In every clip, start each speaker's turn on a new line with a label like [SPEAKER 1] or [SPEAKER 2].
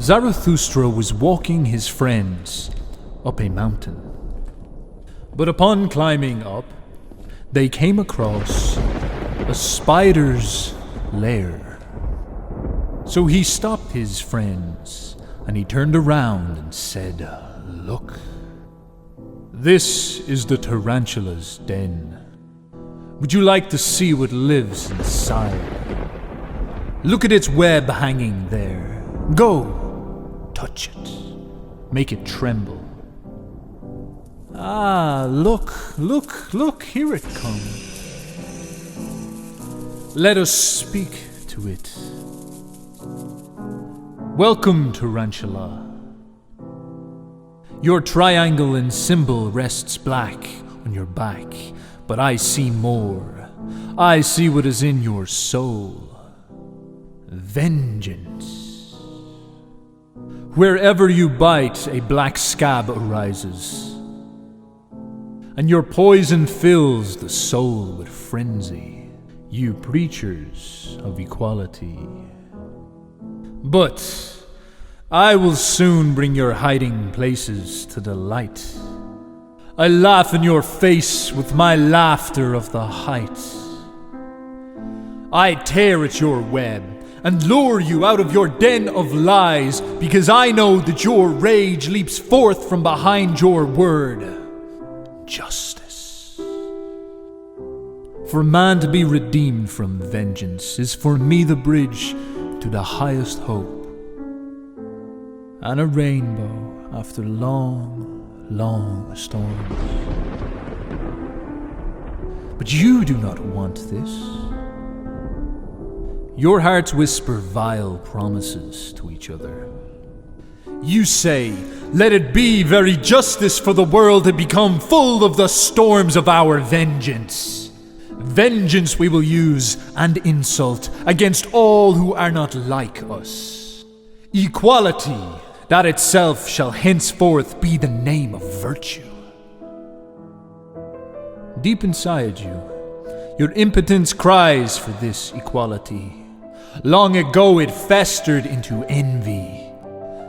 [SPEAKER 1] Zarathustra was walking his friends up a mountain. But upon climbing up, they came across a spider's lair. So he stopped his friends, and he turned around and said, "Look, this is the Tarantulas' den. Would you like to see what lives inside? Look at its web hanging there. Go, touch it. Make it tremble. Ah, look, here it comes. Let us speak to it. Welcome, Tarantula. Your triangle and symbol rests black on your back, but I see more. I see what is in your soul. Vengeance. Wherever you bite, a black scab arises, and your poison fills the soul with frenzy, you preachers of equality. But I will soon bring your hiding places to the light. I laugh in your face with my laughter of the height. I tear at your web and lure you out of your den of lies, because I know that your rage leaps forth from behind your word. Justice. For man to be redeemed from vengeance is for me the bridge to the highest hope, and a rainbow after long storms. But you do not want this. Your hearts whisper vile promises to each other. You say, "Let it be very justice for the world to become full of the storms of our vengeance. Vengeance we will use and insult against all who are not like us. Equality, that itself shall henceforth be the name of virtue." Deep inside you, your impotence cries for this equality. Long ago it festered into envy.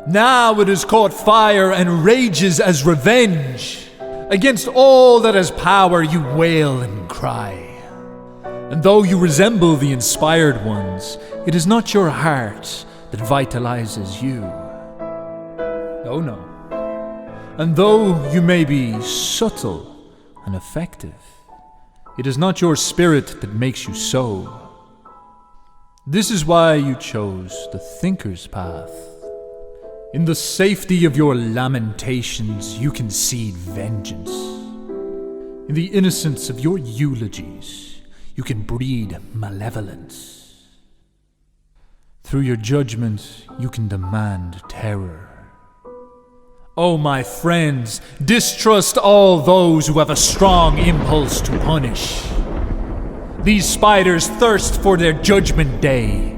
[SPEAKER 1] Now it has caught fire and rages as revenge. Against all that has power you wail and cry. And though you resemble the inspired ones, it is not your heart that vitalizes you. Oh no. And though you may be subtle and effective, it is not your spirit that makes you so. This is why you chose the thinker's path. In the safety of your lamentations, you concede vengeance. In the innocence of your eulogies, you can breed malevolence. Through your judgment, you can demand terror. Oh, my friends, distrust all those who have a strong impulse to punish. These spiders thirst for their judgment day.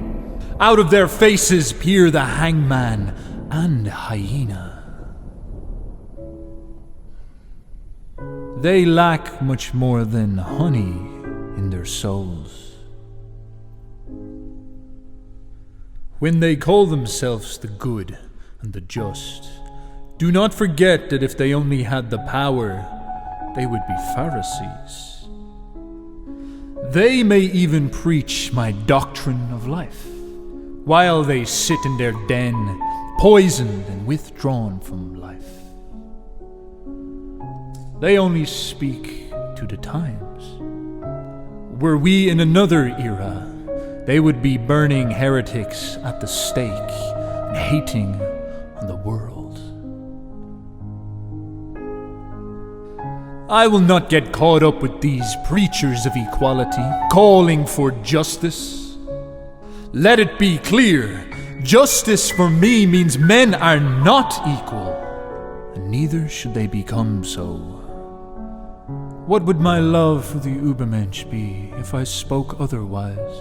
[SPEAKER 1] Out of their faces peer the hangman and hyena. They lack much more than honey in their souls. When they call themselves the good and the just, do not forget that if they only had the power, they would be Pharisees. They may even preach my doctrine of life, while they sit in their den, poisoned and withdrawn from life. They only speak to the times. Were we in another era, they would be burning heretics at the stake and hating on the world. I will not get caught up with these preachers of equality, calling for justice. Let it be clear, justice for me means men are not equal, and neither should they become so. What would my love for the Ubermensch be if I spoke otherwise?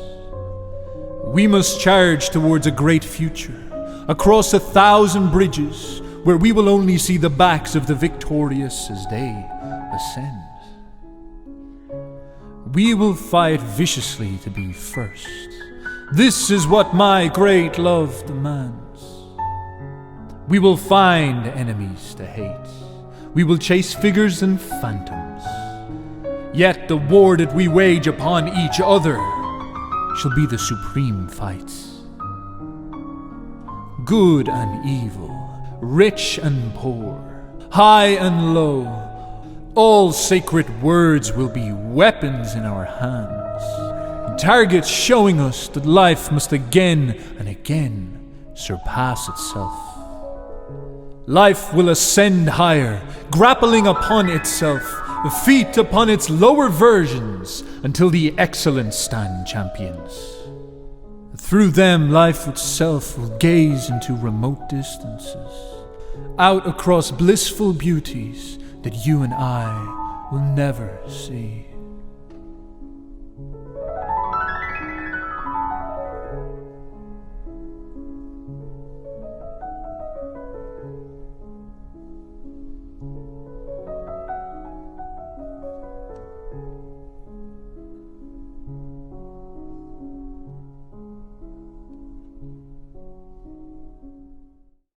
[SPEAKER 1] We must charge towards a great future, across 1,000 bridges, where we will only see the backs of the victorious as they ascend. We will fight viciously to be first. This is what my great love demands. We will find enemies to hate. We will chase figures and phantoms. Yet the war that we wage upon each other shall be the supreme fight. Good and evil, rich and poor, high and low, all sacred words will be weapons in our hands, targets showing us that life must again and again surpass itself. Life will ascend higher, grappling upon itself, feet upon its lower versions, until the excellent stand champions. Through them, life itself will gaze into remote distances, out across blissful beauties that you and I will never see.